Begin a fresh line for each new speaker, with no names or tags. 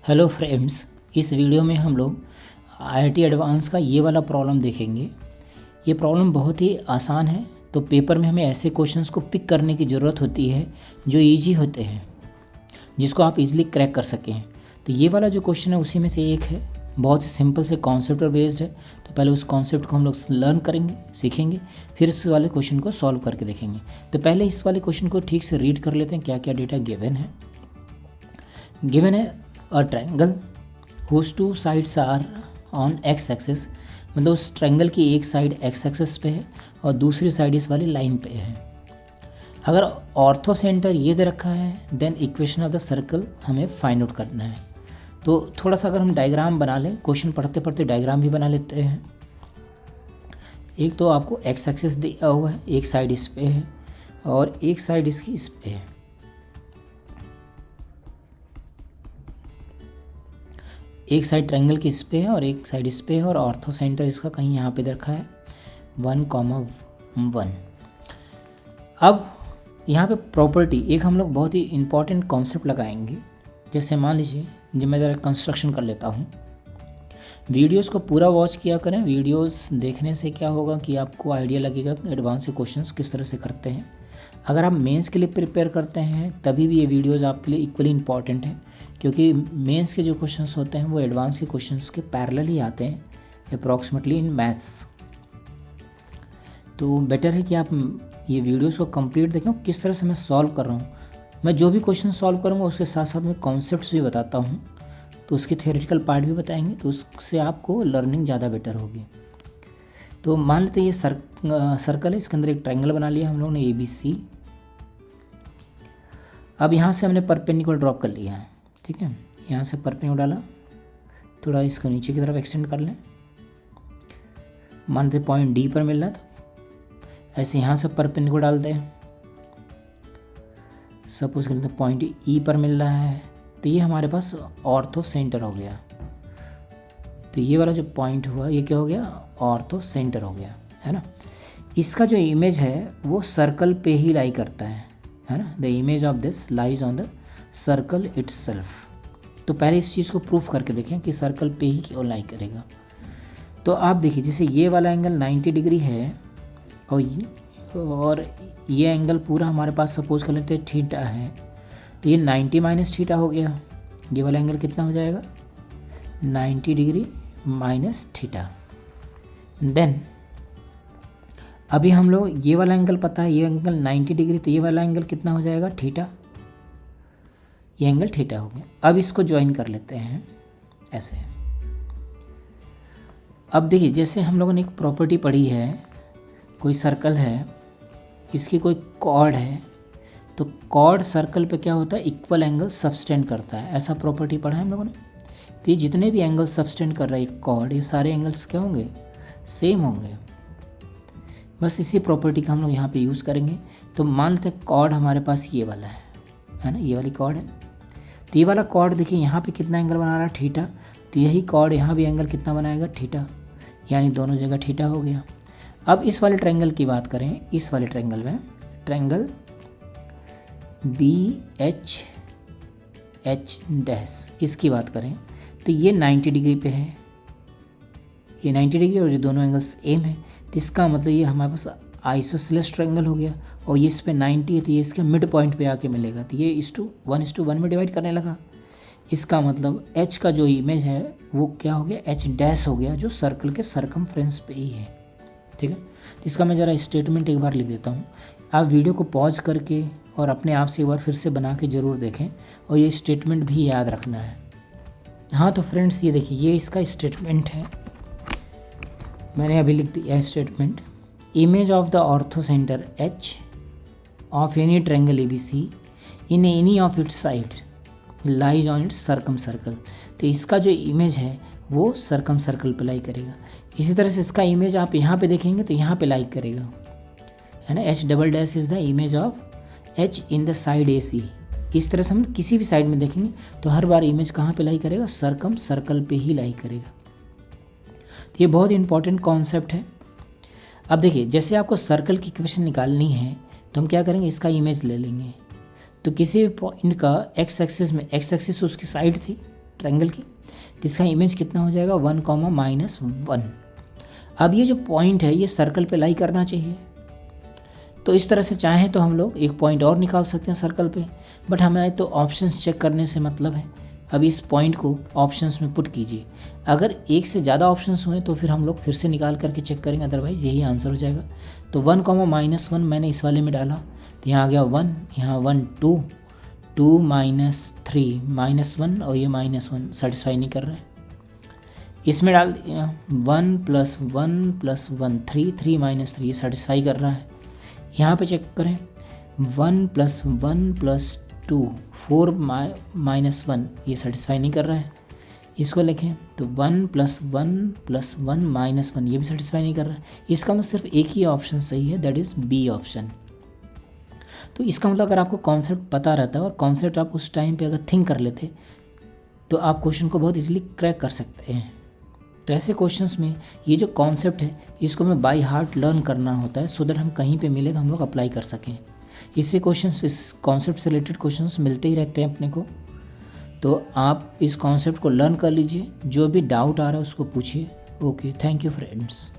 Hello friends, इस video में हम लोग आईआईटी एडवांस का ये वाला प्रॉब्लम देखेंगे। ये प्रॉब्लम बहुत ही आसान है, तो पेपर में हमें ऐसे क्वेश्चंस को पिक करने की ज़रूरत होती है जो इजी होते हैं, जिसको आप इजीली क्रैक कर सकें। तो ये वाला जो क्वेश्चन है उसी में से एक है, बहुत ही सिंपल से कॉन्सेप्ट पर बेस्ड है। तो पहले उस कॉन्सेप्ट को हम लोग लर्न करेंगे, सीखेंगे, फिर इस वाले क्वेश्चन को सॉल्व करके देखेंगे। तो पहले इस वाले क्वेश्चन को ठीक से रीड कर लेते हैं, क्या क्या डेटा गिवन है। गिवन है a triangle whose two sides are on x axes, मतलब उस ट्रायंगल की एक साइड x एक्सेस पे है और दूसरी साइड इस वाली लाइन पे है। अगर ऑर्थो सेंटर ये दे रखा है, then equation of the circle हमें फाइंड आउट करना है। तो थोड़ा सा अगर हम डायग्राम बना लें, क्वेश्चन पढ़ते पढ़ते डायग्राम भी बना लेते हैं। एक तो आपको x एक्सेस दिया हुआ है, एक साइड इस पे है और एक साइड इसकी इस पे है। एक साइड ट्रायंगल की इस पे है और एक साइड इस पे है और ऑर्थो सेंटर इसका कहीं यहाँ पे रखा है 1,1। अब यहाँ पे प्रॉपर्टी एक हम लोग बहुत ही इम्पॉर्टेंट कॉन्सेप्ट लगाएंगे। जैसे मान लीजिए, जब मैं ज़रा कंस्ट्रक्शन कर लेता हूँ, वीडियोस को पूरा वॉच किया करें। वीडियोस देखने से क्या होगा कि आपको आइडिया लगेगा एडवांस से क्वेश्चंस किस तरह से करते हैं। अगर आप मेंस के लिए प्रिपेयर करते हैं तभी भी ये वीडियोस आपके लिए इक्वली इम्पॉर्टेंट है, क्योंकि मेंस के जो क्वेश्चंस होते हैं वो एडवांस के क्वेश्चंस के पैरेलल ही आते हैं अप्रॉक्सीमेटली इन मैथ्स। तो बेटर है कि आप ये वीडियोस को कंप्लीट देखें किस तरह से मैं सॉल्व कर रहा हूँ। मैं जो भी क्वेश्चन सॉल्व करूँगा उसके साथ साथ मैं कॉन्सेप्ट्स भी बताता हूँ, तो उसके थियोरेटिकल पार्ट भी बताएंगे, तो उससे आपको लर्निंग ज़्यादा बेटर होगी। तो मान लेते हैं ये सर्कल है, इसके अंदर एक ट्रायंगल बना लिया हम लोगों ने ABC। अब यहाँ से हमने परपेंडिकुलर ड्रॉप कर लिया है, ठीक है। यहाँ से परपेंडिकुलर डाला, थोड़ा इसको नीचे की तरफ एक्सटेंड कर लें। मानते पॉइंट D पर मिल रहा था, ऐसे यहाँ से परपेंडिकुलर डालते हैं। सपोज कर लेते हैं पॉइंट E पर मिल रहा है, तो ये हमारे पास ऑर्थो सेंटर हो गया। तो ये वाला जो पॉइंट हुआ ये क्या हो गया, ऑर्थो सेंटर हो गया, है ना। इसका जो इमेज है वो सर्कल पे ही लाई करता है ना। The image of this lies on the circle itself. तो पहले इस चीज़ को प्रूफ करके देखें कि सर्कल पे ही क्यों लाई करेगा। तो आप देखिए, जैसे ये वाला एंगल 90 डिग्री है और ये एंगल पूरा हमारे पास सपोज कर लेते हैं थीटा है, तो ये 90 माइनस थीटा हो गया। ये वाला एंगल कितना हो जाएगा, 90 डिग्री माइनस थीटा। देन अभी हम लोग ये वाला एंगल पता है, ये एंगल 90 डिग्री, तो ये वाला एंगल कितना हो जाएगा, थीटा। ये एंगल थीटा हो गया। अब इसको ज्वाइन कर लेते हैं ऐसे। अब देखिए, जैसे हम लोगों ने एक प्रॉपर्टी पढ़ी है, कोई सर्कल है, इसकी कोई कॉर्ड है, तो कॉर्ड सर्कल पे क्या होता है, इक्वल एंगल सबटेंड करता है। ऐसा प्रॉपर्टी पढ़ा है हम लोगों ने। तो ये जितने भी एंगल सबटेंड कर रहा है एक कॉर्ड, ये सारे एंगल्स क्या होंगे, सेम होंगे। बस इसी प्रॉपर्टी का हम लोग यहाँ पे यूज़ करेंगे। तो मान लेते हैं कॉर्ड हमारे पास ये वाला है ना, ये वाली कॉर्ड है। तो ये वाला कॉर्ड देखिए यहाँ पे कितना एंगल बना रहा है, थीटा। तो यही कॉर्ड यहाँ भी एंगल कितना बनाएगा, थीटा, यानी दोनों जगह थीटा हो गया। अब इस वाले ट्रायंगल की बात करें, इस वाले ट्रायंगल में ट्रायंगल BHH डैश, इसकी बात करें तो ये 90 डिग्री पे है, ये 90 डिग्री और ये दोनों एंगल सेम है। तो इसका मतलब ये हमारे पास आइसोसेलेस ट्रायंगल हो गया और ये इस पे 90 है, तो ये इसके मिड पॉइंट पे आके मिलेगा। तो ये 1:1 में डिवाइड करने लगा। इसका मतलब H का जो इमेज है वो क्या हो गया, H डैश हो गया, जो सर्कल के सरकमफ्रेंस पे ही है, ठीक है। तो इसका मैं ज़रा स्टेटमेंट एक बार लिख देता हूँ। आप वीडियो को पॉज करके और अपने आप से एक बार फिर से बना के ज़रूर देखें और ये स्टेटमेंट भी याद रखना है। हाँ तो फ्रेंड्स, ये देखिए, ये इसका स्टेटमेंट है, मैंने अभी लिख दिया statement. Image of the ortho centre H of any triangle ABC in any of its side lies on it's circum circle. तो इसका जो इमेज है वो सर्कम सर्कल पे लाई करेगा। इसी तरह से इसका इमेज आप यहाँ पे देखेंगे तो यहाँ पे लाइक करेगा, है ना। H double dash is the image of H in the side AC। इस तरह से हम किसी भी साइड में देखेंगे तो हर बार इमेज कहाँ पे लाई करेगा, सर्कम सर्कल पे ही लाई करेगा। तो ये बहुत इंपॉर्टेंट कॉन्सेप्ट है। अब देखिए, जैसे आपको सर्कल की इक्वेशन निकालनी है तो हम क्या करेंगे, इसका इमेज ले लेंगे। तो किसी भी पॉइंट का एक्स एक्सिस में, एक्स एक्सिस उसकी साइड थी, ट्रायंगल की, तो इसका इमेज कितना हो जाएगा 1, -1। अब ये जो पॉइंट है ये सर्कल पे लाई करना चाहिए, तो इस तरह से चाहें तो हम लोग एक पॉइंट और निकाल सकते हैं सर्कल पे, बट हमें तो ऑप्शंस चेक करने से मतलब है। अब इस पॉइंट को ऑप्शंस में पुट कीजिए, अगर एक से ज़्यादा ऑप्शंस हुए तो फिर हम लोग फिर से निकाल करके चेक करेंगे, अदरवाइज़ यही आंसर हो जाएगा। तो 1, -1 मैंने इस वाले में डाला, तो यहाँ आ गया 1, यहाँ 1, 2, 2 -3 -1 और ये -1 सेटिस्फाई नहीं कर रहा है। इसमें डाल दिया 1 + 1 + 1 3, 3 -3 ये सेटिस्फाई कर रहा है। यहाँ पे चेक करें 1 + 1 + 2 4 -1 ये सेटिस्फाई नहीं कर रहा है। इसको लिखें तो 1 + 1 + 1 -1 ये भी सेटिस्फाई नहीं कर रहा है। इसका मतलब सिर्फ एक ही ऑप्शन सही है, दैट इज़ बी ऑप्शन। तो इसका मतलब अगर आपको कॉन्सेप्ट पता रहता है और कॉन्सेप्ट आप उस टाइम पे अगर थिंक कर लेते तो आप क्वेश्चन को बहुत इजीली क्रैक कर सकते हैं। तो ऐसे क्वेश्चंस में ये जो कॉन्सेप्ट है इसको हमें बाय हार्ट लर्न करना होता है, सो दैट हम कहीं पे मिले तो हम लोग अप्लाई कर सकें। इससे क्वेश्चंस, इस कॉन्सेप्ट से रिलेटेड क्वेश्चंस मिलते ही रहते हैं अपने को। तो आप इस कॉन्सेप्ट को लर्न कर लीजिए, जो भी डाउट आ रहा है उसको पूछिए। Okay, thank you friends.